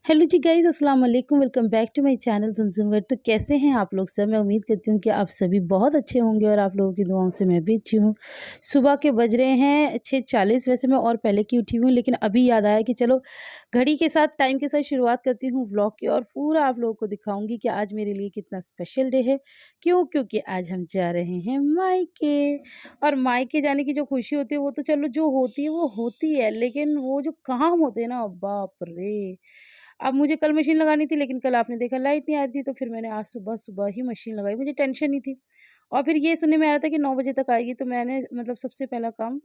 Hello जी guys, अस्सलाम वालेकुम। Welcome back to my channel Zumzum world. तो कैसे हैं आप लोग सब? मैं उम्मीद करती हूँ कि आप सभी बहुत अच्छे होंगे और आप लोगों की दुआओं से मैं भी अच्छी हूँ। सुबह के बज रहे हैं 6:40। वैसे मैं और पहले की उठी हुई हूँ, लेकिन अभी याद आया कि चलो घड़ी के साथ, टाइम के साथ शुरुआत करती हूँ व्लॉग की और पूरा आप लोगों को दिखाऊँगी कि आज मेरे लिए कितना स्पेशल डे है। क्यों? क्योंकि आज हम जा रहे हैं मायके। और मायके जाने की जो खुशी होती है वो तो चलो जो होती है वो होती है, लेकिन वो जो काम होते हैं ना, बाप रे! अब मुझे कल मशीन लगानी थी, लेकिन कल आपने देखा लाइट नहीं आ रही थी, तो फिर मैंने आज सुबह-सुबह ही मशीन लगाई। मुझे टेंशन नहीं थी और फिर ये सुनने में आया था कि 9 बजे तक आएगी, तो मैंने मतलब सबसे पहला काम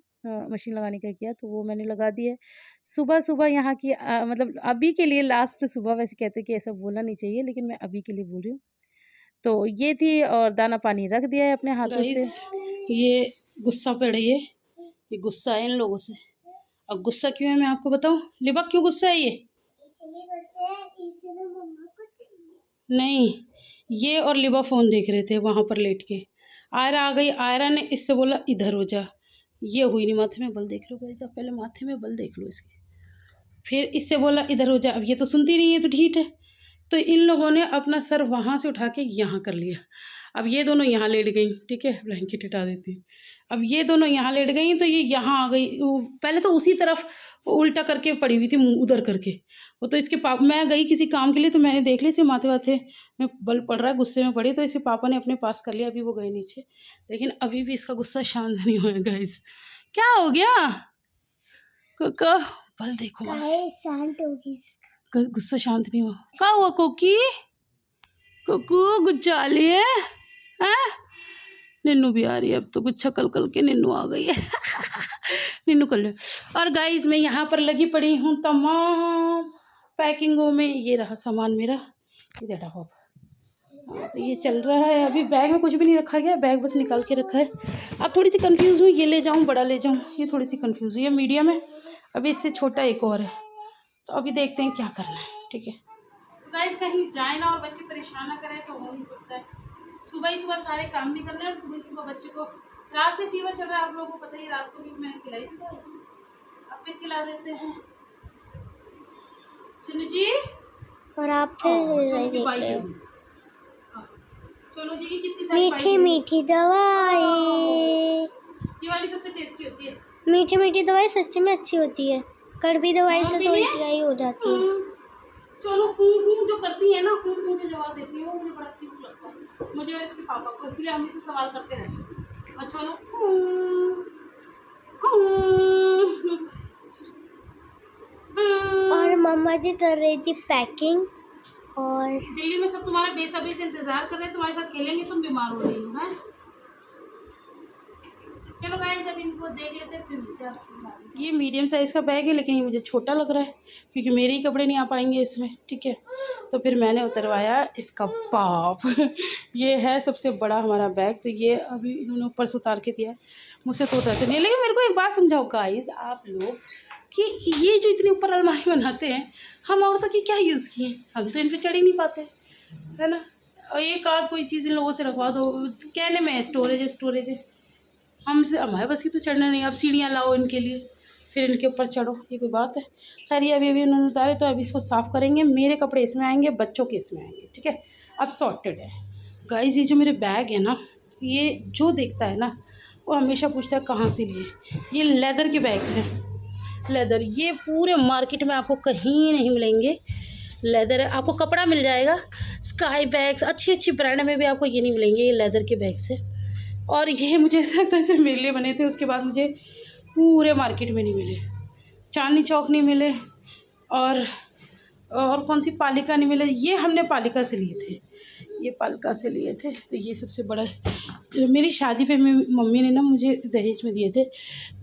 मशीन लगाने का किया, तो वो मैंने लगा दी है। सुबह-सुबह यहाँ की मतलब अभी के लिए लास्ट सुबह, वैसे कहते हैं कि ऐसा बोलना नहीं चाहिए, लेकिन मैं अभी के लिए बोल रही हूँ। तो ये थी और दाना पानी रख दिया है अपने हाथों से। गाइस, ये गुस्सा पे रही है। ये गुस्सा है इन लोगों से। अब गुस्सा क्यों है मैं आपको बताऊं। लिबा क्यों गुस्सा है ये? नहीं, ये और लिबा फोन देख रहे थे वहां पर लेट के। आयरा आ गई। आयरा ने इससे बोला इधर हो जा। ये हुई नहीं। माथे में बल देख लो गाइस, आप पहले माथे में बल देख लो इसके। फिर इससे बोला इधर हो जा। अब ये तो सुनती नहीं है, तो ठीक है। तो इन लोगों ने अपना सर वहां से उठा के यहाँ कर लिया। अब ये दोनों यहाँ लेट गई, ठीक है, ब्लैंकेट हटा देती हूँ। अब ये दोनों यहाँ लेट गई, तो ये यहाँ आ गई। पहले तो उसी तरफ उल्टा करके पड़ी हुई थी, मुंह उधर करके। वो तो इसके पापा, मैं गई किसी काम के लिए, तो मैंने देख ली इसे माथे वाथे में बल पड़ रहा है, गुस्से में पड़ी, तो इसे पापा ने अपने पास कर लिया। अभी वो गए नीचे, लेकिन अभी भी इसका गुस्सा शांत नहीं हुआ गाइस। क्या हो गया? बल देखो, शांत होगी। गुस्सा शांत नहीं हुआ। क्या हुआ कोकी? कुकू गुच्चा लिए हैं? निन्नू भी आ रही है अब तो। गुच्छा कल कल के निन्नू आ गई है। निन्नू कर ले। और गाइज मैं यहाँ पर लगी पड़ी हूँ तमाम पैकिंगों में। ये रहा सामान मेरा, ये जटा होप। तो ये चल रहा है। अभी बैग में कुछ भी नहीं रखा गया, बैग बस निकाल के रखा है। अब थोड़ी सी कंफ्यूज हूँ, ये ले जाऊँ बड़ा ले जाऊँ, ये थोड़ी सी कंफ्यूज हुई है। मीडियम है, अभी इससे छोटा एक और है, तो अभी देखते हैं क्या करना है। ठीक है गाइस, कहीं जाए ना और बच्चे परेशान ना करें, ऐसा हो नहीं सकता है। सुबह ही सुबह सारे काम नहीं करने, और सुबह ही सुबह बच्चे को, रात से फीवर चल रहा है, आप लोगों को पता ही। रात को भी मैं खिलाई थी, अब फिर खिला देते हैं। सोनू जी, और आप सोनू की बाइक है। सोनू जी की कितनी सारी मीठी मीठी दवाई। ये वाली सबसे टेस्टी होती है। मीठी मीठी दवाई सच्ची में अच्छी होती है। कड़वी दवाई से तो उल्टियाँ हो जाती है। सोनू जो करती है ना, जो जवाब देती है, वो मुझे बड़ा क्यूट लगता है, मुझे और इसके पापा को। इसलिए हम इसे सवाल करते रहते हैं। और सोनू और मम्मा जी कर रही थी पैकिंग। और दिल्ली में सब तुम्हारा बेसब्री से इंतजार कर रहे हैं, तुम्हारे साथ खेलेंगे, तुम बीमार हो रही हो। हैं? चलो गाइस, अब इनको देख लेते हैं, फिर मिलते हैं आपसे। ये मीडियम साइज का बैग है, लेकिन ये मुझे छोटा लग रहा है क्योंकि मेरे ही कपड़े नहीं आ पाएंगे इसमें। ठीक है, तो फिर मैंने उतरवाया इसका पाप। ये है सबसे बड़ा हमारा बैग, तो ये अभी इन्होंने ऊपर से उतार के दिया है। मुझसे तो उतरते नहीं। लेकिन मेरे को एक बात समझाओ गाइस आप लोग, कि ये जो इतनी ऊपर अलमारी बनाते हैं, हम औरतों की क्या यूज़ किए? हम तो इन पर चढ़ ही नहीं पाते, है ना। और एक आध कोई चीज़ इन लोगों से रखवा दो, कहने में स्टोरेज है। हमसे, हमारे बस की तो चढ़ना नहीं। अब सीढ़ियाँ लाओ इनके लिए, फिर इनके ऊपर चढ़ो, ये कोई बात है? खैर, ये अभी उन्होंने उतारे, तो अभी इसको साफ़ करेंगे। मेरे कपड़े इसमें आएंगे, बच्चों के इसमें आएंगे। ठीक है, अब सॉर्टेड है गाइस। ये जो मेरे बैग है ना, ये जो देखता है ना, वो हमेशा पूछता है कहाँ से लिए। ये लेदर के बैग्स हैं, लेदर। ये पूरे मार्केट में आपको कहीं नहीं मिलेंगे। लेदर है, आपको कपड़ा मिल जाएगा, स्काई बैग्स अच्छी ब्रांड में भी आपको ये नहीं मिलेंगे। ये लेदर के बैग्स हैं, और ये मुझे ऐसा लगता है सिर्फ मेरे लिए बने थे। उसके बाद मुझे पूरे मार्केट में नहीं मिले। चांदनी चौक नहीं मिले, और कौन सी पालिका नहीं मिले। ये हमने पालिका से लिए थे, ये पालिका से लिए थे। तो ये सबसे बड़ा, जो मेरी शादी पे मम्मी ने ना मुझे दहेज में दिए थे।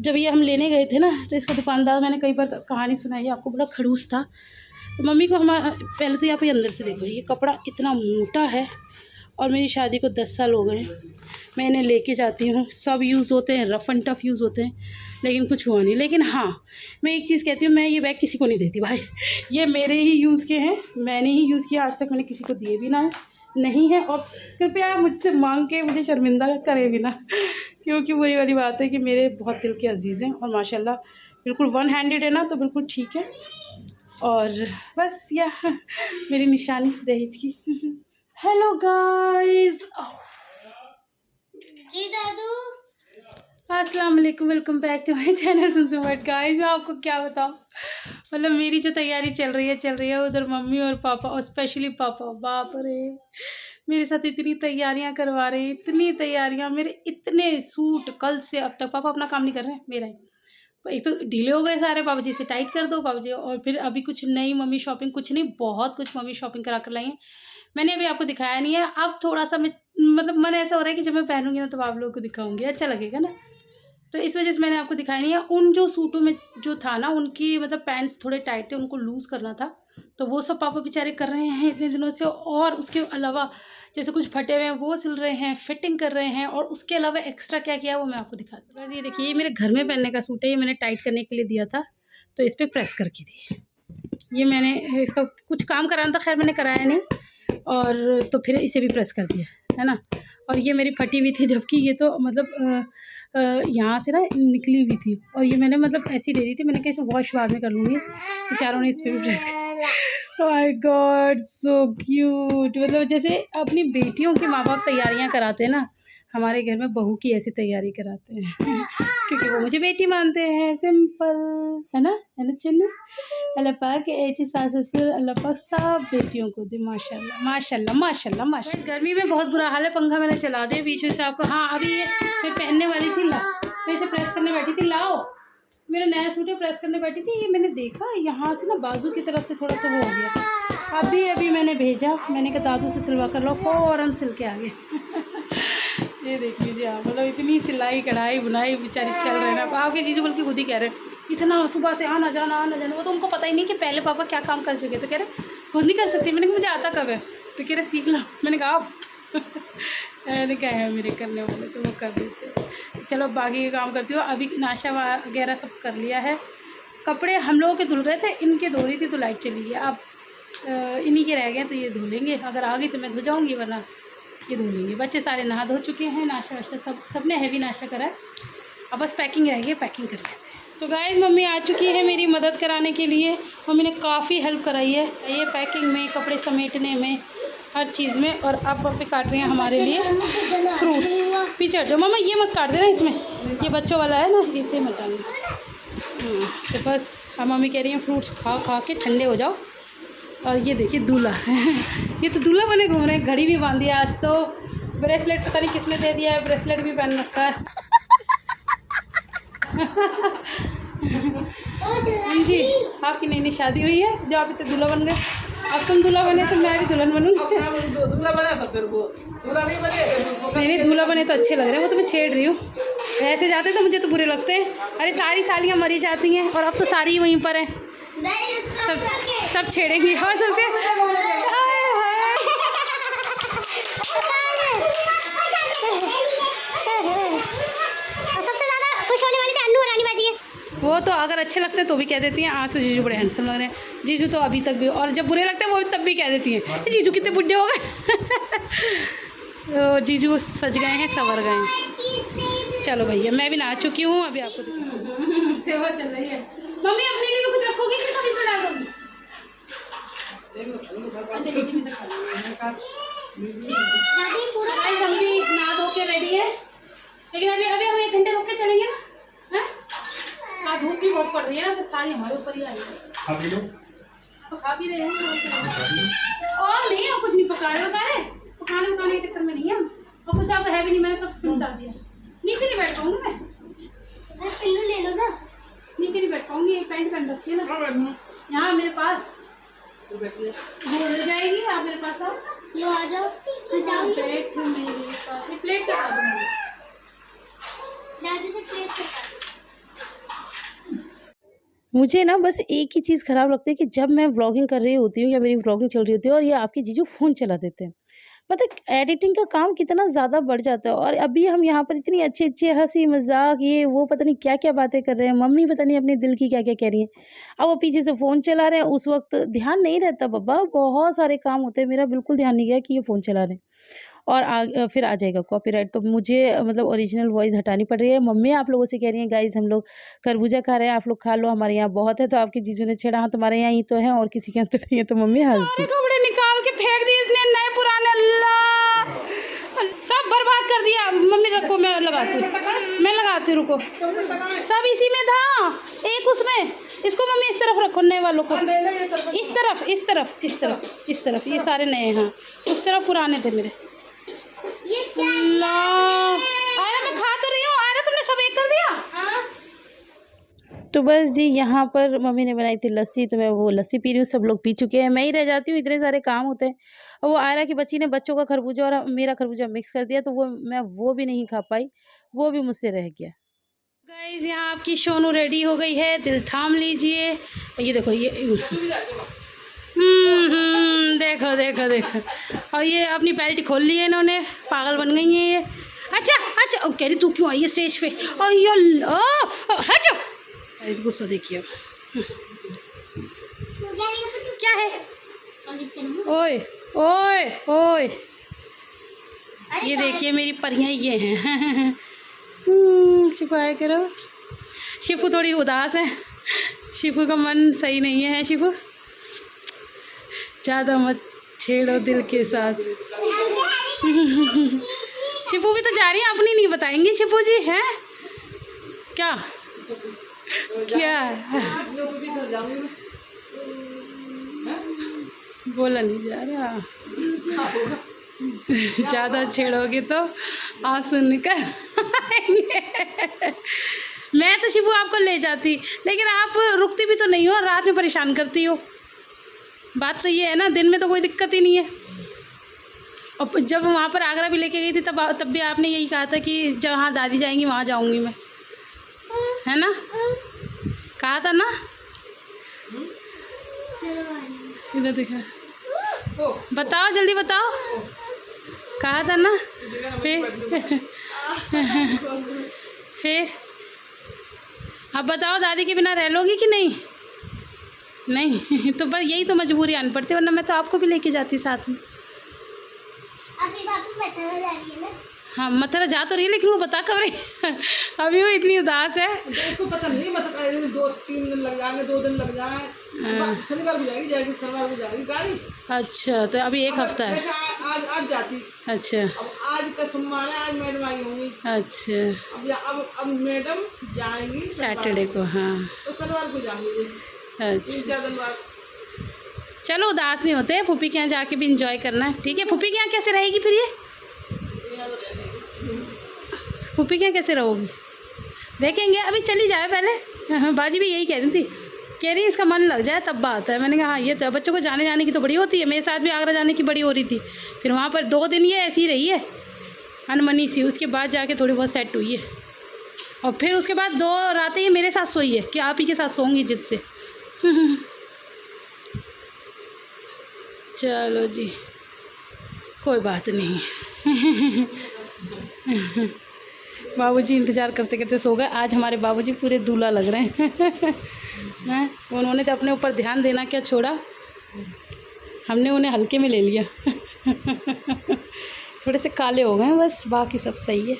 जब ये हम लेने गए थे ना, तो इसका दुकानदार, मैंने कई बार कहानी सुनाई है आपको, बड़ा खड़ूस था। तो मम्मी को हमारा, पहले तो यहाँ पे अंदर से देखो, ये कपड़ा इतना मोटा है, और मेरी शादी को 10 साल हो गए। मैं इन्हें लेके जाती हूँ, सब यूज़ होते हैं, रफ़ एंड टफ़ यूज़ होते हैं, लेकिन कुछ हुआ नहीं। लेकिन हाँ, मैं एक चीज़ कहती हूँ, मैं ये बैग किसी को नहीं देती भाई। ये मेरे ही यूज़ के हैं, मैंने ही यूज़ किया, आज तक मैंने किसी को दिए भी ना नहीं है। और कृपया मुझसे मांग के मुझे शर्मिंदा करें भी ना, क्योंकि वही वाली बात है कि मेरे बहुत दिल के अजीज़ हैं, और माशाल्लाह बिल्कुल वन हैंडेड है ना, तो बिल्कुल ठीक है। और बस यह मेरी निशानी दहेज की। हेलो गाइस, जी दादू। अस्सलाम वालेकुम, welcome back to my channel सुनसुम बट। गाइस मैं आपको क्या बताऊँ, मतलब मेरी जो तैयारी चल रही है उधर मम्मी और पापा, और स्पेशली पापा, बाप रे मेरे साथ इतनी तैयारियां करवा रहे हैं, इतनी तैयारियां, मेरे इतने सूट कल से अब तक। पापा अपना काम नहीं कर रहे हैं, मेरा ही। एक तो ढीले हो गए सारे, पापा जी से टाइट कर दो पापा जी, और फिर अभी कुछ नई मम्मी शॉपिंग, कुछ नहीं बहुत कुछ मम्मी शॉपिंग करा कर लाई है। मैंने अभी आपको दिखाया नहीं है, अब थोड़ा सा मैं मतलब मन ऐसा हो रहा है कि जब मैं पहनूंगी ना तो आप लोगों को दिखाऊंगी, अच्छा लगेगा ना, तो इस वजह से मैंने आपको दिखाया नहीं है। उन जो सूटों में जो था ना, उनकी मतलब पैंट्स थोड़े टाइट थे, उनको लूज़ करना था, तो वो सब पापा बेचारे कर रहे हैं इतने दिनों से। और उसके अलावा जैसे कुछ फटे हुए हैं वो सिल रहे हैं, फिटिंग कर रहे हैं, और उसके अलावा एक्स्ट्रा क्या किया वो मैं आपको दिखाती हूँ। ये देखिए, ये मेरे घर में पहनने का सूट है, ये मैंने टाइट करने के लिए दिया था, तो इस पर प्रेस करके दी। ये मैंने इसका कुछ काम कराना था, खैर मैंने कराया नहीं, और तो फिर इसे भी प्रेस कर दिया है ना। और ये मेरी फटी हुई थी, जबकि ये तो मतलब यहाँ से ना निकली हुई थी, और ये मैंने मतलब ऐसी दे दी थी, मैंने कहा इसे वॉश बाद में कर लूँगी। बेचारों ने इस पर भी प्रेस कर। My God so cute. मतलब जैसे अपनी बेटियों की माँ बाप तैयारियाँ कराते हैं ना, हमारे घर में बहू की ऐसी तैयारी कराते हैं क्योंकि वो मुझे बेटी मानते हैं, सिंपल है ना चन्नू। अल्लाह पाक ऐसे सास ससुर अल्लाह पाक सब बेटियों को दे, माशाल्लाह माशाल्लाह माशाल्लाह माशाल्लाह। गर्मी में बहुत बुरा हाल है, पंखा मैंने चला दिया बीच में से आपको। हाँ अभी ये मैं पहनने वाली थी, ला मैं इसे प्रेस करने बैठी थी, लाओ मेरा नया सूट है, प्रेस करने बैठी थी, ये मैंने देखा यहाँ से ना बाजू की तरफ से थोड़ा सा वो हो गया। अभी मैंने भेजा, मैंने कहा दादू से सिलवा कर लो, फ़ौरन सिल के आ गए ये देख लीजिए आप, मतलब इतनी सिलाई कढ़ाई बुनाई बेचारी चल रहे हैं ना। आपके जीजू बल्कि खुद ही कह रहे हैं इतना सुबह से आना जाना, वो तो उनको पता ही नहीं कि पहले पापा क्या काम कर चुके, तो कह रहे खुद नहीं कर सकती। मैंने कहा मुझे आता कब है, तो कह रहे सीख लो। मैंने कहा आप मैंने कहा है मेरे करने वाले, तो वो कर देते। चलो बाकी का काम करती हूँ। अभी नाश्ता वगैरह सब कर लिया है, कपड़े हम लोगों के धुल गए थे, इनके धो रही थी तो लाइट चली गई, अब इन्हीं के रह गए तो ये धो लेंगे, अगर आ गई तो मैं धो जाऊँगी, वरना ये धो लेंगे। बच्चे सारे नहा धो चुके हैं, नाश्ता वाश्ता सब ने हैवी नाश्ता करा है, अब बस पैकिंग रह गई, पैकिंग कर लेते हैं। तो गाइस मम्मी आ चुकी है मेरी मदद कराने के लिए, मम्मी ने काफ़ी हेल्प कराई है ये पैकिंग में, कपड़े समेटने में, हर चीज़ में। और अब मम्मी काट रही हैं हमारे लिए फ्रूट्स। पीछे हट जाओ मम्मा, ये मत काट देना, इसमें ये बच्चों वाला है ना, इसे मत डालना। तो बस अब मम्मी कह रही हैं फ्रूट्स खा खा के ठंडे हो जाओ। और ये देखिए दूल्हा ये तो दूल्हा बने घूम रहे हैं, घड़ी भी बांध दिया आज, तो ब्रेसलेट पता नहीं किसने दे दिया है, ब्रेसलेट भी पहन रखा है जी। आपकी नई नई शादी हुई है, जो आप इतने दूल्हा बन गए, अब तुम दूल्हा बने तो मैं भी दुल्हन बनूंगी। दूल्हा बना तो फिर वो दूल्हा नहीं बने, नहीं दूल्हा बने तो अच्छे लग रहे हैं, वो तो मैं छेड़ रही हूँ, ऐसे जाते तो मुझे तो बुरे लगते हैं। अरे सारी सालियाँ मरी जाती हैं, और अब तो सारी वहीं पर हैं, सब छेड़ेंगी। हाँ सबसे ज्यादा खुश होने वाली अन्नू और रानी बाजी है। वो तो अगर अच्छे लगते हैं तो भी कह देती हैं आज तो जीजू बड़े हैंडसम लग रहे हैं, जीजू तो अभी तक भी, और जब बुरे लगते हैं वो तब भी कह देती हैं जीजू कितने बुढ़े हो गए तो जीजू सज गए हैं, संवर गए हैं। चलो भैया मैं भी नहा चुकी हूँ, अभी आपको सेवा चल रही है। मम्मी अपने लिए भी कुछ रखोगे कि सब इसमें डाल दोगी? अच्छा इसी में से खा लेंगे। हम भी नहा धो के रेडी है, लेकिन अभी हम 1 घंटे रुक के चलेंगे ना। हाँ धूप भी बहुत पड़ रही है ना, तो सारी हमारे ऊपर ही आई है, तो खा पी रहे हैं और नहीं, और कुछ नहीं पका रहे, पकाने के चक्कर में नहीं है, और कुछ आप है भी नहीं, मैंने सब सिम डाल दिया। नीचे नहीं बैठ पाऊंगी मैं, पिल्लू ले लो ना, नीचे नहीं बैठ पाऊंगी, एक पैंट पहन रखी है ना यहाँ मेरे पास, मिल जाएगी आप मेरे पास आओ, लो आ जाओ, प्लेट मेरे पास, प्लेट से खा दूंगी, दादी से प्लेट से खा। मुझे ना बस एक ही चीज़ ख़राब लगती है कि जब मैं व्लॉगिंग कर रही होती हूँ या मेरी व्लॉगिंग चल रही होती है और ये आपके जीजू फ़ोन चला देते हैं, पता है एडिटिंग का काम कितना ज़्यादा बढ़ जाता है। और अभी हम यहाँ पर इतनी अच्छे हंसी मजाक ये वो पता नहीं क्या क्या बातें कर रहे हैं, मम्मी पता नहीं अपने दिल की क्या क्या कह रही हैं, अब वो पीछे से फ़ोन चला रहे हैं, उस वक्त ध्यान नहीं रहता बाबा, बहुत सारे काम होते हैं, मेरा बिल्कुल ध्यान नहीं गया कि ये फ़ोन चला रहे हैं। और फिर आ जाएगा कॉपीराइट। तो मुझे मतलब ओरिजिनल वॉइस हटानी पड़ रही है। मम्मी आप लोगों से कह रही हैं गाइज हम लोग खरबूजा खा रहे हैं, आप लोग खा लो, हमारे यहाँ बहुत है। तो आपकी जीजू ने छेड़ा, हाँ तुम्हारे यहाँ ही तो है और किसी के यहाँ तो नहीं है। तो मम्मी हंसी, कपड़े निकाल के फेंक दिए इसने, नए पुराने, अल्लाह सब बर्बाद कर दिया। मम्मी रखो, मैं लगाती हूँ, रुको। सब इसी में था, एक उसमें। इसको मम्मी इस तरफ रखो, नए वालों को इस तरफ, इस तरफ, इस तरफ, इस तरफ। ये सारे नए हैं, उस तरफ पुराने थे मेरे। अल्लाह, आयरा मैं खा तो रही हूँ। आयरा तुमने सब एक कर दिया। तो बस जी यहाँ पर मम्मी ने बनाई थी लस्सी, तो मैं वो लस्सी पी रही हूँ। सब लोग पी चुके हैं, मैं ही रह जाती हूँ, इतने सारे काम होते हैं। और वो आयरा की बच्ची ने बच्चों का खरबूजा और मेरा खरबूजा मिक्स कर दिया, तो वो भी नहीं खा पाई, वो भी मुझसे रह गया। गाइस यहाँ आपकी सोनू रेडी हो गई है, दिल थाम लीजिए। ये देखो, ये देखो देखो देखो। और ये अपनी बेल्ट खोल ली है इन्होंने, पागल बन गई है ये। अच्छा कह रही तू क्यों आई है स्टेज पे? हटो। इस गुस्सा देखिए क्या है। ओए ओए ओए, ये देखिए मेरी परियां ये हैं। शिफू आया करो। शिफू थोड़ी उदास है, शिफू का मन सही नहीं है। शिफू ज़्यादा मत छेड़ो दिल के साथ। शिफू भी तो जा रही है, अपनी नहीं बताएंगी शिफू जी हैं क्या? बोला नहीं जा रहा। ज़्यादा छेड़ोगे तो आंसू निकल आएंगे। मैं तो शिबू आपको ले जाती, लेकिन आप रुकती भी तो नहीं हो, रात में परेशान करती हो। बात तो ये है ना, दिन में तो कोई दिक्कत ही नहीं है। और जब वहाँ पर आगरा भी लेके गई थी तब भी आपने यही कहा था कि जहाँ दादी जाएंगी वहाँ जाऊँगी मैं, है ना? कहा था ना? इधर देखा, बताओ जल्दी बताओ। कहा था ना? फिर अब बताओ, दादी के बिना रह लोगी कि नहीं? नहीं तो बस यही तो मजबूरी आनी पड़ती, वरना मैं तो आपको भी लेके जाती साथ में। अभी वापस मथुरा जा रही है ना? हाँ मथुरा जा तो रही है, लेकिन वो बता कब रही अभी वो इतनी उदास है। उसको पता नहीं, मथुरा 2-3 दिन लग जाएंगे, 2 दिन लग जाए। शनिवार को जाएगी, शनिवार को जाएगी गाड़ी। अच्छा, तो अभी एक हफ्ता है। आज जाती। अच्छा, अब आज का सोमवार है, आज मैडम आई होंगी। अच्छा, अब मैडम जाएंगी सैटरडे को। हाँ, तो शनिवार को जाएंगे। अच्छा, 3-4 दिन बाद। चलो उदास नहीं होते, फूफी के यहाँ जाके भी इंजॉय करना है, ठीक है? फूफी के यहाँ कैसे रहेगी फिर ये? फूफी के यहाँ कैसे रहोगी? देखेंगे, अभी चली जाए पहले। बाजी भी यही कह रही थी, कह रही इसका मन लग जाए तब बात है। मैंने कहा हाँ ये तो बच्चों को जाने की तो बड़ी होती है। मेरे साथ भी आगरा जाने की बड़ी हो रही थी, फिर वहाँ पर 2 दिन ये ऐसी रही है अनमनी सी, उसके बाद जाके थोड़ी बहुत सेट हुई है। और फिर उसके बाद 2 रातें ये मेरे साथ सोई है कि आप ही के साथ सोऊंगी जिद से। चलो जी, कोई बात नहीं। बाबूजी इंतज़ार करते करते सो गए। आज हमारे बाबूजी पूरे दूल्हा लग रहे हैं। उन्होंने तो अपने ऊपर ध्यान देना क्या छोड़ा, हमने उन्हें हल्के में ले लिया। थोड़े से काले हो गए बस, बाकी सब सही है,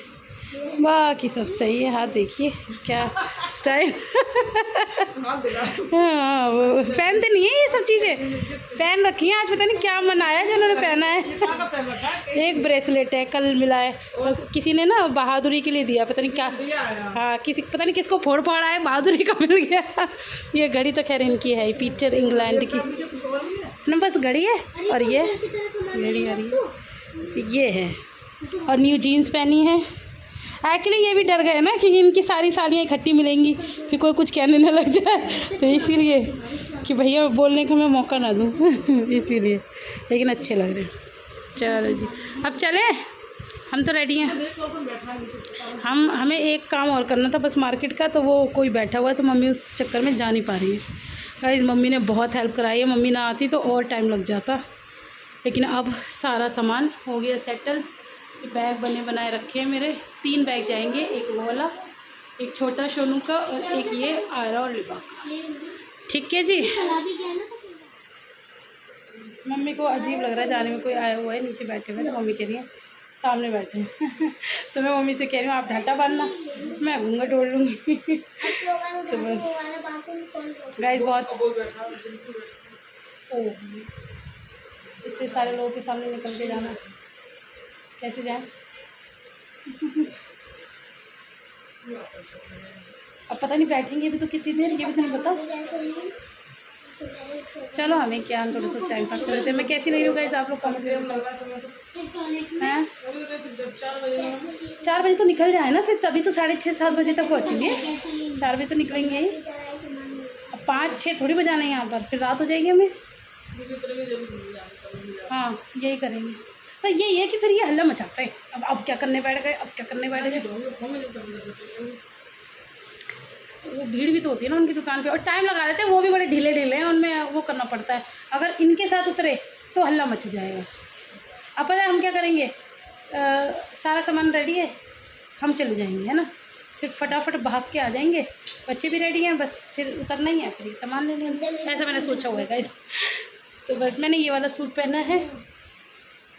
बाकी सब सही है। हाथ देखिए क्या स्टाइल। हाँ वो पहनते नहीं है ये सब चीज़ें, पहन रखी हैं। आज पता नहीं क्या मन आया जो उन्होंने पहना है। एक ब्रेसलेट है, कल मिला है, और किसी ने ना बहादुरी के लिए दिया, पता नहीं क्या। हाँ किसी, पता नहीं किसको फोड़ फाड़ा है, बहादुरी का मिल गया। ये घड़ी तो खैर इनकी है, पीटर इंग्लैंड की ना, बस घड़ी है। और ये घड़ी आ रही है, ये है। और न्यू जीन्स पहनी है। एक्चुअली ये भी डर गए ना कि इनकी सारी सालियाँ इकट्ठी मिलेंगी, फिर कोई कुछ कहने न लग जाए, तो इसीलिए कि भैया बोलने का मैं मौका ना दूँ। इसीलिए, लेकिन अच्छे लग रहे हैं। चलो जी, अब चलें, हम तो रेडी हैं। हमें एक काम और करना था बस मार्केट का, तो वो कोई बैठा हुआ है, तो मम्मी उस चक्कर में जा नहीं पा रही है। गाइस मम्मी ने बहुत हेल्प कराई है, मम्मी ना आती तो और टाइम लग जाता, लेकिन अब सारा सामान हो गया सेटल। बैग बने बनाए रखे हैं मेरे, 3 बैग जाएंगे, एक वो वाला, एक छोटा सोनू का, और एक ये आयरा और लिबा का। ठीक है जी। मम्मी को अजीब लग रहा है जाने में, कोई आया हुआ है नीचे बैठे हुए, तो मम्मी कह रही है सामने बैठे हैं। तो मैं मम्मी से कह रही हूँ आप ढाटा बांधना, मैं घूंघट ओढ़ लूँगी। तो बस गाइस बहुत इतने सारे लोगों के सामने निकल के जाना, कैसे जाए? अब पता नहीं बैठेंगे भी तो कितनी देर, ये भी तो नहीं पता। चलो हमें क्या, हम थोड़ा सा टाइम पास कर लेते हैं। मैं कैसी लग रही हूँ गाइस, आप लोग कमेंट में बताओ। हैं 4 बजे तो निकल जाए ना, फिर तभी तो 6:30-7 बजे तक पहुँचेंगे। 4 बजे तो निकलेंगे ही, अब 5-6 थोड़ी बजाना है यहाँ पर, फिर रात हो जाएगी हमें। हाँ यही करेंगे। तो यही है कि फिर ये हल्ला मचाते हैं, अब क्या करने बैठ गए, अब क्या करने बैठ गए। वो भीड़ भी तो होती है ना उनकी दुकान पे, और टाइम लगा देते हैं, वो भी बड़े ढीले ढीले हैं, उनमें वो करना पड़ता है। अगर इनके साथ उतरे तो हल्ला मच जाएगा। अब पता है हम क्या करेंगे, सारा सामान रेडी है, हम चले जाएंगे, है ना, फिर फटाफट भाग के आ जाएंगे। बच्चे भी रेडी हैं, बस फिर उतरना ही है, फिर ये सामान ले लेंगे। ऐसा मैंने सोचा हुआ है गाइस। तो बस मैंने ये वाला सूट पहना है,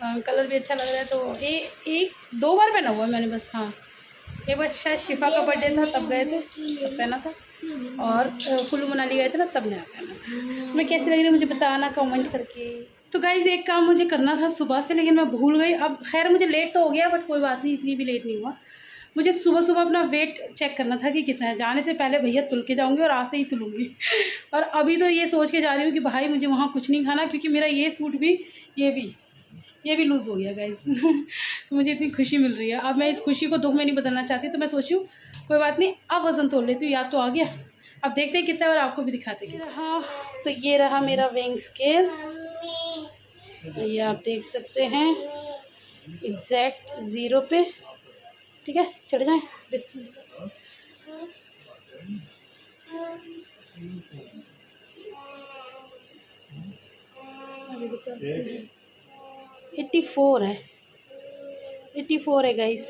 कलर भी अच्छा लग रहा है। तो 1-2 बार पहना हुआ है मैंने बस। हाँ एक बार शायद शिफा का बर्थडे था तब गए थे, तब पहना था, और कुल्लू मनाली गए थे ना, तब नया पहना था। मैं कैसी लग रही है मुझे बताना कमेंट करके। तो गाइज़ एक काम मुझे करना था सुबह से, लेकिन मैं भूल गई। अब खैर मुझे लेट तो हो गया, बट कोई बात नहीं, इतनी भी लेट नहीं हुआ। मुझे सुबह सुबह अपना वेट चेक करना था कि कितना है। जाने से पहले भैया तुल के जाऊंगी और आते ही तुलूंगी। और अभी तो ये सोच के जा रही हूँ कि भाई मुझे वहाँ कुछ नहीं खाना, क्योंकि मेरा ये सूट भी ये भी लूज़ हो गया गाइस। तो मुझे इतनी खुशी मिल रही है। अब मैं इस खुशी को दुख में नहीं बदलना चाहती, तो मैं सोचूं कोई बात नहीं, अब वज़न तोल लेती हूँ, याद तो आ गया। अब देखते हैं कितना, और आपको भी दिखाते हैं। हाँ तो ये रहा मेरा वेइंग स्केल, ये आप देख सकते हैं एग्जैक्ट 0 पे। ठीक है चढ़ जाएं, बिस्मिल्लाह। 84 है, 84 है गाइस,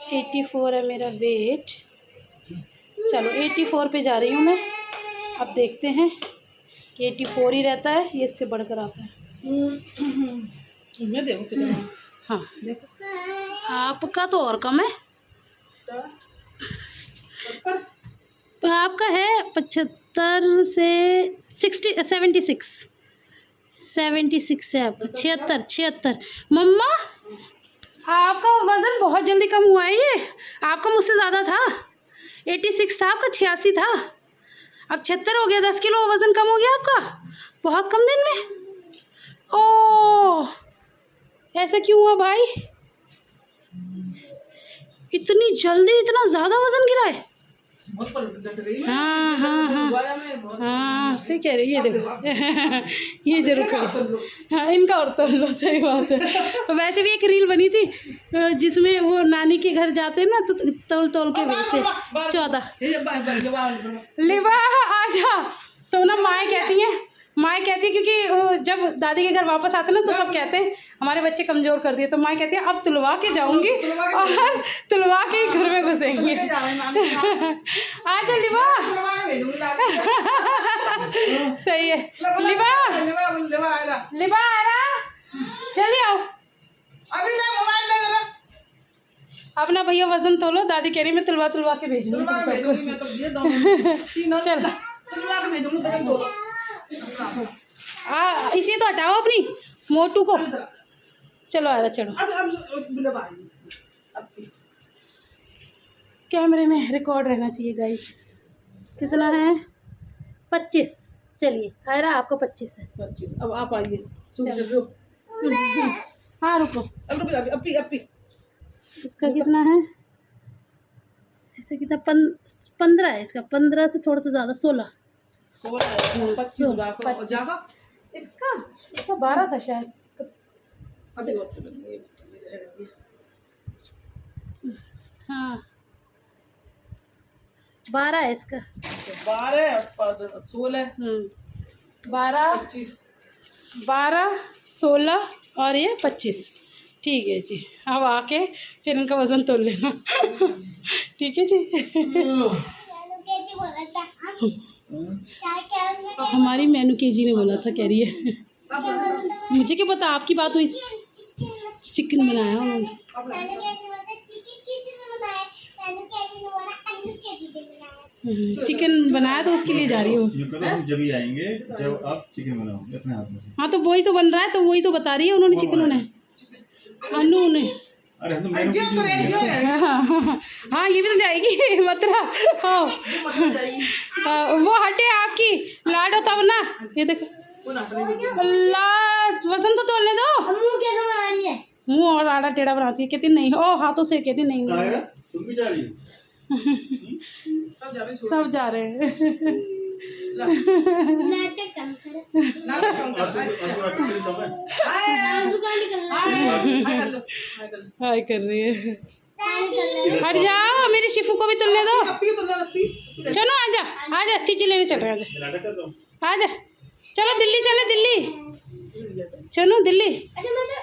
84 है मेरा वेट। चलो 84 पे जा रही हूँ मैं। अब देखते हैं कि 84 ही रहता है, ये इससे बढ़कर आता है। मैं देखो कितना। हाँ देखो, आपका तो और कम है, आपका है 75 से 76 है आपका। 76 मम्मा आपका वज़न बहुत जल्दी कम हुआ है। ये आपका मुझसे ज़्यादा था, 86 था आपका, 86 था, अब 76 हो गया। 10 किलो वज़न कम हो गया आपका बहुत कम दिन में। ओह ऐसा क्यों हुआ भाई, इतनी जल्दी इतना ज़्यादा वज़न गिरा है? हाँ सही कह रही है, ये देखो। ये जरूर करो, हाँ इनका और तोल लो, सही बात है। तो वैसे भी एक रील बनी थी जिसमें वो नानी के घर जाते हैं ना, तो तोल तोल के भेजते 14 लिबा आजा। तो ना माएँ कहती क्योंकि जब दादी के घर वापस आते ना तो सब कहते हैं हमारे बच्चे कमज़ोर कर दिए, तो माएँ कहती हैं अब तुलवा के जाऊंगी और तुलवा के ही घर में घुसेंगे। आजा लिबा, सही है। लिबा आ रहा, जल्दी आओ। अब ना भैया वजन तोलो, दादी कह रही मैं तुलवा के भेजूंगी चल इसे तो हटाओ अपनी मोटू को। चलो आ रहा, चलो कैमरे में रिकॉर्ड रहना चाहिए गाइस। कितना है? 25। चलिए आ रहा आपको 25 है। 25। अब आप आइए। हाँ रुको, अपी इसका कितना है? ऐसा कितना 15 है इसका, 15 से थोड़ा सा ज़्यादा 16। 25 इसका 12 था शायद। हाँ 12 है इसका। 12 16 12 16 और ये 25। ठीक है जी, अब आके फिर इनका वजन तोल लेना। ठीक है जी। हमारी मेनू केजी ने बोला था, कह रही है। मुझे क्या पता, आपकी बात हुई। चिकन बनाया उन्होंने। मैंने कैसे बताया चिकन बनाया, मैंने कैसे बनाया आलू के चिकन बनाया। चिकन बनाया तो उसके लिए जा रही हूँ। हम जब ही आएंगे जब आप चिकन बनाओगे अपने हाथ में से। हाँ तो वही तो बन रहा है, तो वही तो बता रही है उन्होंने चिकन बनाया अनु ने। अरे हम तो अरे जो तो रेडी हो रहा है। हाँ ये भी तो जाएगी मथुरा। हाँ वो हटे आपकी लाडो तब ना। ये देखो अल्लाह वसंत तो तोड़ने दो। मुंह कैसे बना रही है? मुंह और आड़ा टेढ़ा बनाती है, कहती नहीं। ओ हाथों से कहती नहीं। आएगा तुम भी जा रही हो। सब जा रहे हैं। नाटक कम कर, नाटक कम कर। आंसू का निकलना। हाय कर रही है। हट जाओ, मेरी शिफू को भी तुलने दो। चलो आजा आजा, चीची लेने चल रहे हैं। आजा चलो दिल्ली चले, दिल्ली चलो दिल्ली। अरे मैं तो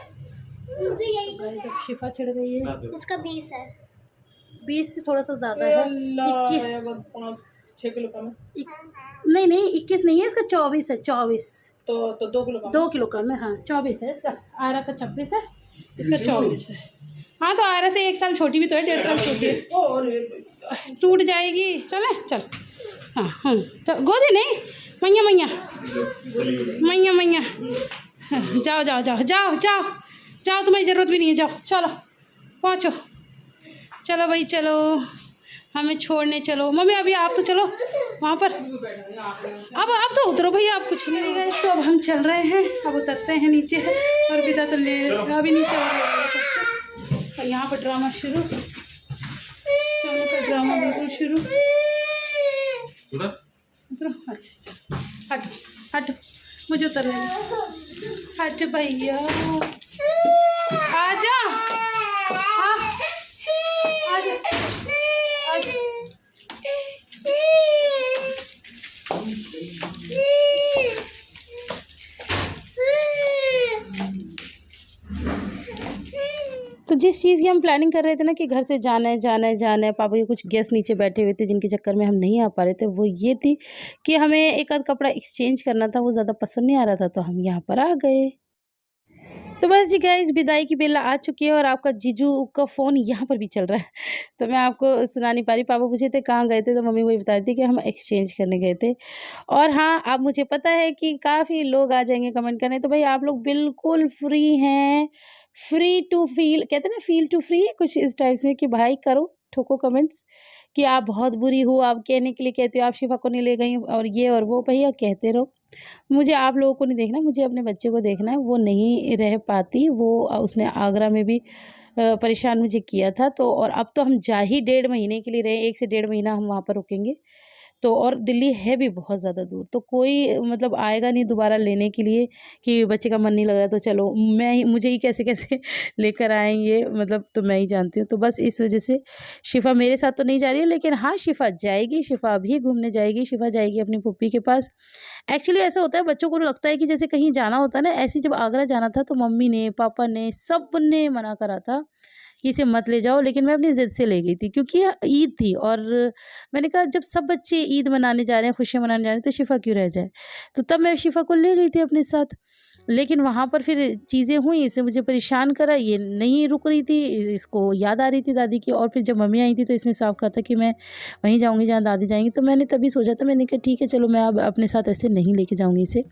मुझे यही सब शिफा छिड़ गई है। इसका 20 है। 20 से थोड़ा सा ज्यादा है। 21 5-6 किलो कम है। नहीं 21 नहीं है इसका, 24 है। 24 तो 2 किलो कम। 2 किलो कम है। हाँ 24 है इसका। आयरा का 26 है, इसका 24 है। हाँ तो आयरा से 1 साल छोटी भी तो है, 1.5 साल छोटी है। टूट जाएगी। चले चल। हाँ चल गोदी नहीं। मैया मैया मैया मैया। जाओ जाओ जाओ जाओ जाओ जाओ, तुम्हारी ज़रूरत भी नहीं है। जाओ चलो पहुँचो। चलो भाई चलो, हमें छोड़ने चलो। मम्मी अभी आप तो चलो वहाँ पर। अब तो उतरो भैया, आप कुछ नहीं गए तो अब हम चल रहे हैं। अब उतरते हैं नीचे और विदा तो ले अभी नीचे हो रहा है सबसे। और यहाँ पर ड्रामा शुरू, चलो का ड्रामा बिल्कुल शुरू। उतरो। अच्छा हट हट, मुझे उतरने दो। हट भैया आजा। हाँ आजा आजा। तो जिस चीज़ की हम प्लानिंग कर रहे थे ना कि घर से जाना है, पापा के कुछ गेस्ट नीचे बैठे हुए थे जिनके चक्कर में हम नहीं आ पा रहे थे, वो ये थी कि हमें एक आध कपड़ा एक्सचेंज करना था। वो ज़्यादा पसंद नहीं आ रहा था तो हम यहाँ पर आ गए। तो बस जी गाइस, विदाई की बेला आ चुकी है और आपका जीजू का फ़ोन यहाँ पर भी चल रहा है। तो मैं आपको सुना नहीं पा रही। पापा पूछे थे कहाँ गए थे, तो मम्मी वही बता रही थी कि हम एक्सचेंज करने गए थे। और हाँ, अब मुझे पता है कि काफ़ी लोग आ जाएंगे कमेंट करने, तो भाई आप लोग बिल्कुल फ्री हैं। फ्री टू फील, कहते हैं ना, फील टू फ्री, कुछ इस टाइप से कि भाई करो, ठोको कमेंट्स कि आप बहुत बुरी हो, आप कहने के लिए कहते हो आप शिफा को नहीं ले गई और ये और वो। भैया कहते रहो, मुझे आप लोगों को नहीं देखना, मुझे अपने बच्चे को देखना है। वो नहीं रह पाती, वो उसने आगरा में भी परेशान मुझे किया था। तो और अब तो हम जा ही 1.5 महीने के लिए रहे, 1 से 1.5 महीना हम वहाँ पर रुकेंगे। तो और दिल्ली है भी बहुत ज़्यादा दूर, तो कोई मतलब आएगा नहीं दोबारा लेने के लिए कि बच्चे का मन नहीं लग रहा तो चलो मुझे ही कैसे कैसे लेकर आएंगे, मतलब तो मैं ही जानती हूँ। तो बस इस वजह से शिफा मेरे साथ तो नहीं जा रही है, लेकिन हाँ शिफा जाएगी, शिफा भी घूमने जाएगी। शिफा जाएगी अपनी पुप्पी के पास। एक्चुअली ऐसा होता है, बच्चों को लगता है कि जैसे कहीं जाना होता है ना। ऐसे जब आगरा जाना था तो मम्मी ने, पापा ने, सब ने मना करा था कि इसे मत ले जाओ, लेकिन मैं अपनी ज़िद से ले गई थी क्योंकि ईद थी। और मैंने कहा जब सब बच्चे ईद मनाने जा रहे हैं, खुशियाँ मनाने जा रहे हैं, तो शिफा क्यों रह जाए। तो तब मैं शिफा को ले गई थी अपने साथ। लेकिन वहाँ पर फिर चीज़ें हुई, इससे मुझे परेशान करा, ये नहीं रुक रही थी, इसको याद आ रही थी दादी की। और फिर जब मम्मी आई थी तो इसने साफ कहा था कि मैं वहीं जाऊँगी जहाँ दादी जाएंगी। तो मैंने तभी सोचा था, मैंने कहा ठीक है चलो, मैं अब अपने साथ ऐसे नहीं लेके जाऊँगी इसे।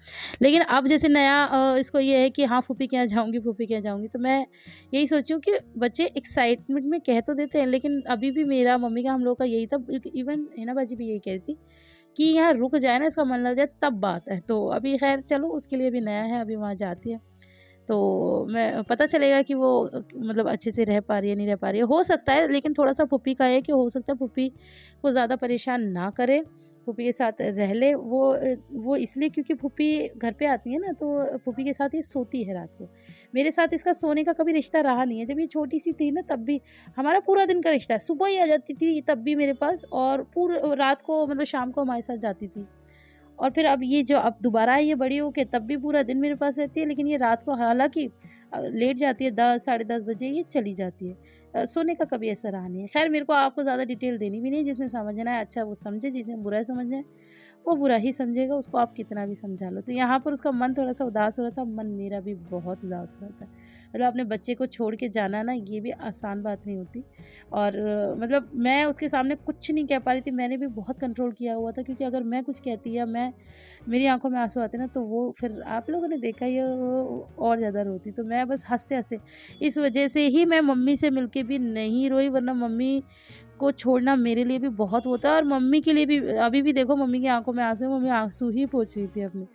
लेकिन अब जैसे नया इसको ये है कि हाँ फूफी के यहाँ जाऊँगी, फूफी के यहाँ जाऊँगी। तो मैं यही सोचूं कि बच्चे एक्साइटमेंट में कह तो देते हैं, लेकिन अभी भी मेरा, मम्मी का, हम लोग का यही था। इवन हिना बाजी भी यही कह रही थी कि यहाँ रुक जाए ना, इसका मन लग जाए तब बात है। तो अभी खैर चलो, उसके लिए भी नया है, अभी वहाँ जाती है तो मैं पता चलेगा कि वो मतलब अच्छे से रह पा रही है नहीं रह पा रही है। हो सकता है, लेकिन थोड़ा सा पुप्पी का है कि हो सकता है पुप्पी को ज़्यादा परेशान ना करे, पुप्पी के साथ रह ले। वो इसलिए क्योंकि पुप्पी घर पे आती है ना, तो पुप्पी के साथ ये सोती है रात को। मेरे साथ इसका सोने का कभी रिश्ता रहा नहीं है। जब ये छोटी सी थी ना तब भी हमारा पूरा दिन का रिश्ता है। सुबह ही आ जाती थी तब भी मेरे पास, और पूरा रात को मतलब शाम को हमारे साथ जाती थी। और फिर अब ये जो अब दोबारा ये बड़ी हो के तब भी पूरा दिन मेरे पास रहती है। लेकिन ये रात को हालांकि लेट जाती है, 10 साढ़े 10 बजे ये चली जाती है। सोने का कभी ऐसा रहा नहीं है। खैर मेरे को आपको ज़्यादा डिटेल देनी भी नहीं, जिसने समझना है अच्छा वो समझे, जिसने बुरा समझना है वो बुरा ही समझेगा, उसको आप कितना भी समझा लो। तो यहाँ पर उसका मन थोड़ा सा उदास हो रहा था, मन मेरा भी बहुत उदास हो रहा था। मतलब अपने बच्चे को छोड़ के जाना ना, ये भी आसान बात नहीं होती। और मतलब मैं उसके सामने कुछ नहीं कह पा रही थी। मैंने भी बहुत कंट्रोल किया हुआ था, क्योंकि अगर मैं कुछ कहती या मेरी आंखों में आंसू आते ना, तो वो फिर आप लोगों ने देखा ही है, वो और ज़्यादा रोती। तो मैं बस हंसते हंसते, इस वजह से ही मैं मम्मी से मिलके भी नहीं रोई, वरना मम्मी को छोड़ना मेरे लिए भी बहुत होता है और मम्मी के लिए भी। अभी भी देखो मम्मी की आंखों में आंसू, मम्मी आंसू ही पोंछ रही थी अपने।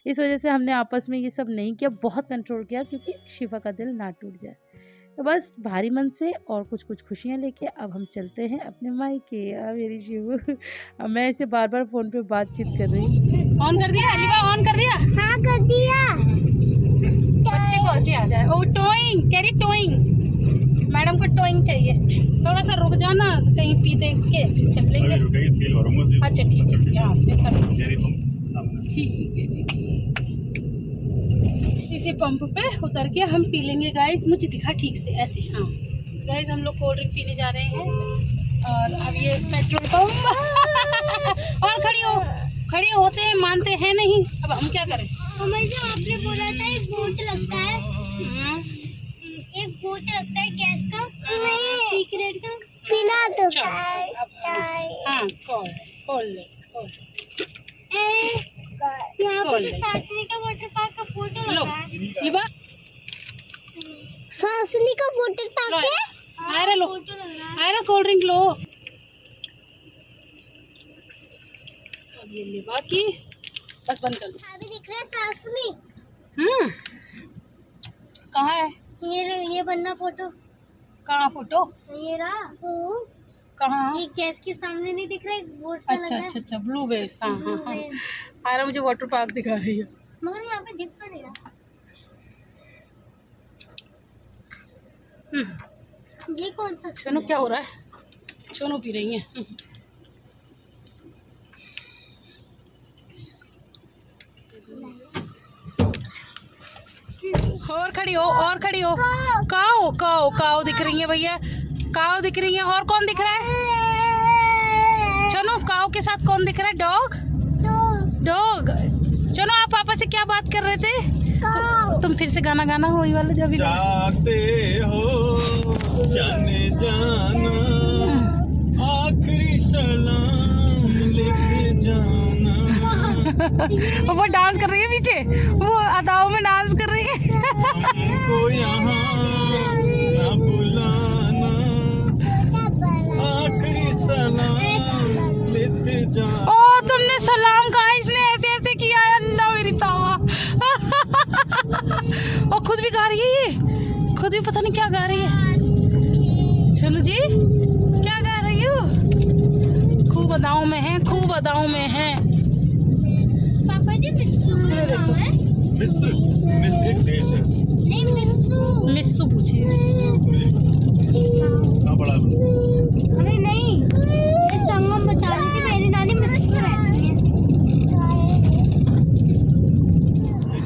इस वजह से हमने आपस में ये सब नहीं किया, बहुत कंट्रोल किया, क्योंकि शिफा का दिल ना टूट जाए। तो बस भारी मन से और कुछ कुछ खुशियाँ लेके अब हम चलते हैं अपने मायके। मेरी शिवू, अब मैं इसे बार बार फ़ोन पे बातचीत कर रही हूँ। ऑन कर दिया अलीबा, ऑन कर दिया? हाँ कर दिया। बच्चे को ऐसे आ जाए। ओ टोइंग, कैरी टोइंग, मैडम को टोइंग चाहिए। थोड़ा सा रुक जाना, कहीं पी दे के फिर चल लेंगे। अच्छा ठीक है, ठीक है, हाँ ठीक है जी, ठीक। इसी पंप पे उतर के हम पी लेंगे गाइस। मुझे दिखा ठीक से ऐसे, हाँ गाइस हम लोग कोल्ड ड्रिंक पीने जा रहे हैं। और अब ये पेट्रोल पंप और खड़ी होते हैं, मानते हैं नहीं, अब हम क्या करें। हमेशा आपने बोला था एक बोट लगता है, एक बोट लगता है गैस का, सीक्रेट का, पीना तो हाँ खोल ले। यहाँ पे सासनी का वाटर पार्क का फोटो लगा है। लिबा सासनी का वाटर पार्क है, आयरा लो, फोटो लग रहा है। आयरा कोल्ड ड्रिंक लो। अब ये लिबा की बस बंद कर दो। अभी दिख रहा है सासनी। कहाँ है? ये बनना फोटो। कहाँ फोटो? ये रहा। कहाँ? ये गैस के सामने नहीं दिख रहा है, बोर्ड सा लगा है। अच्छा ब्लू वेव्स। हाँ। आयरा मुझे वाटर पार्क दिखा रही है, मगर यहाँ पे दिख तो नहीं रहा। ये कौन सा? सोनू क्या हो रहा है? सोनू पी रही है। और खड़ी हो। काऊ दिख रही है भैया, काऊ दिख रही है। और कौन दिख रहा है? चलो काऊ के साथ कौन दिख रहा है? डॉग। चलो आप पापा से क्या बात कर रहे थे? तुम फिर से गाना हो ये वाला, जब जाते हो जाने जाना, आखिरी सलाम लेके जाना। वो डांस कर रही है पीछे, वो अदाओं में डांस कर रही है। हमको यहाँ ना बुलाना, आखिरी सलाम लेते जाना। ओ तुमने सलाम कहा, इसने ऐसे किया है। अल्लाह मेरी तावा। और खुद भी गा रही है, ये खुद भी पता नहीं क्या गा रही है। चलो जी, क्या गा रही हो? खूब अदाओं में है, खूब अदाओं में है। पापा जी मिस्सू नाम है। मिस्र एक देश है। नहीं मिस्सू पूछिए। कहाँ पढ़ा? अरे नहीं, ये संगम बता रही थी, मेरी नानी मिस्सू रहती है।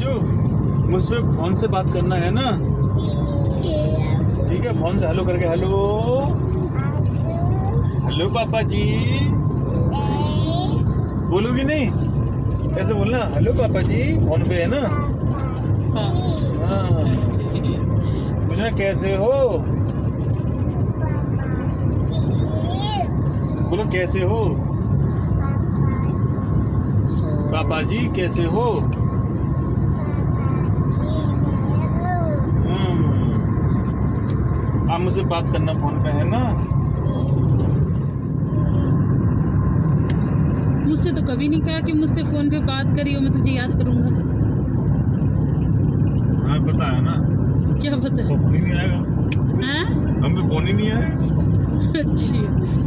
जो मुझसे फोन से बात करना है ना, ठीक है? फोन से हेलो करके, हेलो पापा जी बोलोगी नहीं? ऐसे बोलना, हेलो पापा जी, फोन पे है ना। हाँ पूछना कैसे हो, बोलो कैसे हो पापा जी, कैसे हो? आप मुझसे बात करना फोन पे है ना। मुझसे तो कभी नहीं कहा कि मुझसे फोन पे बात करी हो, मैं तुझे याद करूंगा। हाँ पता है ना। क्या पता है? फोन ही नहीं आएगा। हाँ? हम पे फोन ही नहीं आएगा। अच्छा,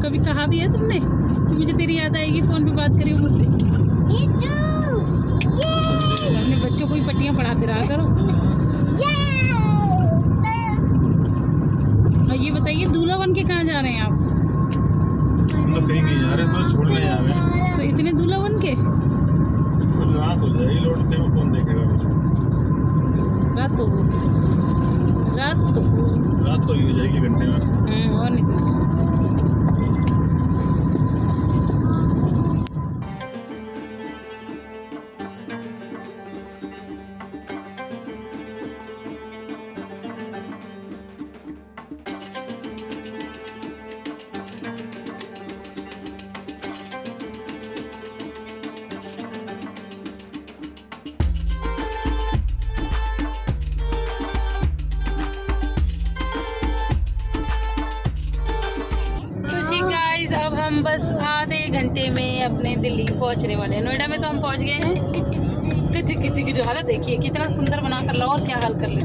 कभी कहा भी है तुमने कि मुझे तेरी याद आएगी, फोन पे बात करी हो मुझसे? अपने बच्चों को ही पट्टियां पढ़ाते रहा करो। और ये बताइए, दूल्हा बन के कहाँ जा रहे हैं आप? हम तो कहीं नहीं जा रहे, बस छोड़ने जा रहे हैं। तो इतने दूल्हा बन के? रात हो जाएगी, लौटते हुए कौन देखेगा मुझे? रात तो ही हो जाएगी घंटे में। और नहीं तो अपने दिल्ली पहुंचने वाले हैं। नोएडा में तो हम पहुंच गए हैं। किच जो हालत देखिए कितना सुंदर बना कर लो, और क्या हाल कर ले।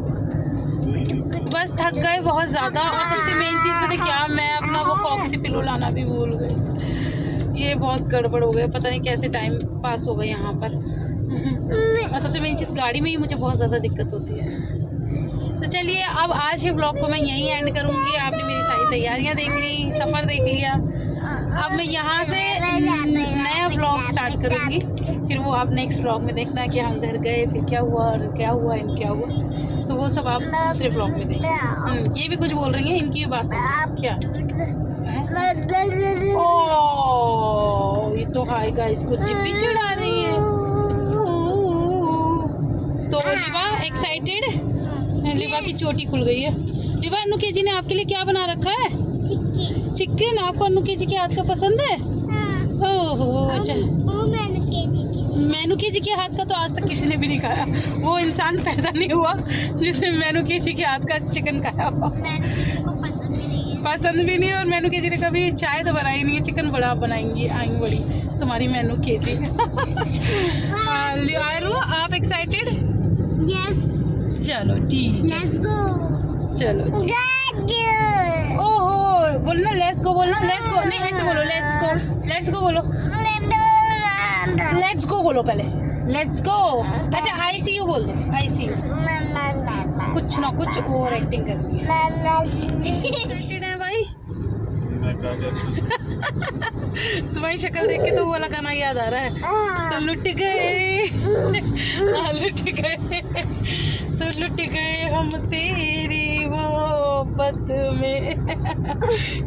बस थक गए बहुत ज़्यादा, और सबसे मेन चीज़ पता है क्या, मैं अपना वो कॉक्सी पिलो लाना भी भूल गई। ये बहुत गड़बड़ हो गया, पता नहीं कैसे टाइम पास हो गया यहाँ पर। और सबसे मेन चीज़ गाड़ी में ही मुझे बहुत ज़्यादा दिक्कत होती है। तो चलिए अब आज के ब्लॉग को मैं यहीं एंड करूँगी। आपने मेरी सारी तैयारियाँ देख ली, सफ़र देख लिया। अब मैं यहाँ से नया ब्लॉग स्टार्ट करूँगी, फिर वो आप नेक्स्ट ब्लॉग में देखना कि हम घर गए, फिर क्या हुआ और क्या हुआ इन क्या हुआ, तो वो सब आप दूसरे ब्लॉग में देखिए। ये भी कुछ बोल रही हैं, इनकी भी बात क्या ओह ये तो हाय गाइस कुछ भी चढ़ा रही है। तो लिबा एक्साइटेड, लिबा की चोटी खुल गई है। लिबा अनुके जी ने आपके लिए क्या बना रखा है? चिकन। आपको अनुके जी के हाथ का पसंद है? ओहो अच्छा। मेनुके जी के हाथ का तो आज तक किसी ने भी नहीं खाया। वो इंसान पैदा नहीं हुआ जिसने मेनुके जी के हाथ का चिकन खाया हो। पसंद भी नहीं, और मेनुके जी ने कभी चाय तो बनाई नहीं है। चिकन बड़ा बनाएंगी आएंगी बड़ी तुम्हारी मेनुके जी। आप एक्साइटेड? यस। चलो ठीक, लेट्स गो। चलो ओहो बोलना लेट्स गो, बोलना लेट्स गो नहीं, ऐसे बोलो लेट्स गो, लेट्स गो बोलो, लेट्स गो बोलो पहले, लेट्स गो। अच्छा आई सी यू बोल दो, आई सी यू। कुछ ना कुछ ओवर एक्टिंग करनी है भाई। तुम्हारी शक्ल देख के तो वो गाना याद आ रहा है, तो लुट गए लुट गए तो लुट गए हम तेरी मोहब्बत में।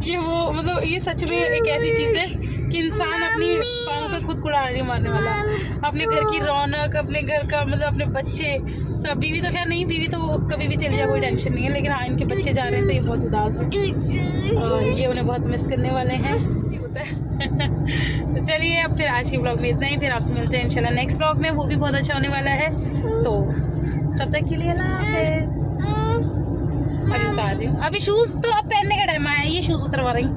कि वो मतलब ये सच में एक ऐसी चीज है कि इंसान अपनी पाँव पे खुद कुड़ारी मारने वाला है। अपने घर की रौनक, अपने घर का मतलब अपने बच्चे सब, बीवी तो खैर नहीं, बीवी तो कभी भी चली जाए कोई टेंशन नहीं है, लेकिन हाँ इनके बच्चे जा रहे हैं तो ये बहुत उदास है और ये उन्हें बहुत मिस करने वाले हैं। होता है तो चलिए अब फिर आज के ब्लॉग में इतना ही, फिर आपसे मिलते हैं इंशाल्लाह नेक्स्ट ब्लॉग में, वो भी बहुत अच्छा होने वाला है। तो तब तक के लिए अल्लाह हाफ़िज़। अभी उतार रही हूँ, अभी शूज़ तो अब पहनने का टाइम आया, ये शूज़ उतरवा रही हूँ।